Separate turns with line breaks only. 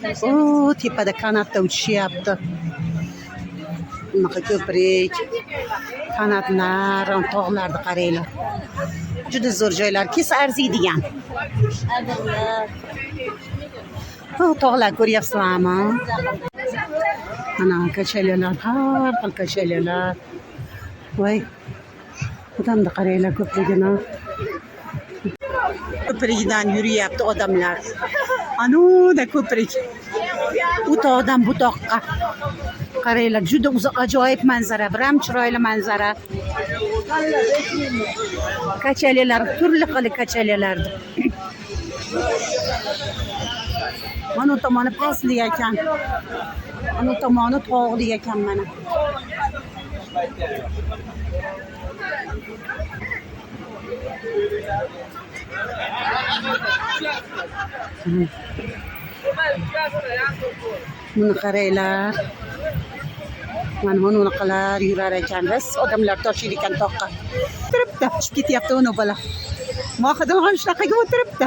Oo, tepada kanatda uçuşyapti. Bunaqa ko'prik, kanatlar, tog'larni qaranglar. Juda zo'r joylar, kelsa arziydigan. Bu tog'lar ko'ryapsizlarmi? Mana kachalalar, har xil kachalalar. Voy, odamni qaranglar ko'pligini. Ko'prikdan yuriyapti odamlar. Anuda ko'prik. U tog'dan bu toqqa. Qaranglar, juda ajoyib manzara, biram chiroyli manzara. Kachalalar, turli xil kachalalar. Mana tomoni pastli ekan. Ana tomoni tog'li ekan mana. Buni qaranglar. Mana bunaqalar yurar ekan. Biz odamlar toshir ekan toqqa. Turibdi, chiqib ketyapti uni bola. Mohidilxon shunaqaga o'tiribdi.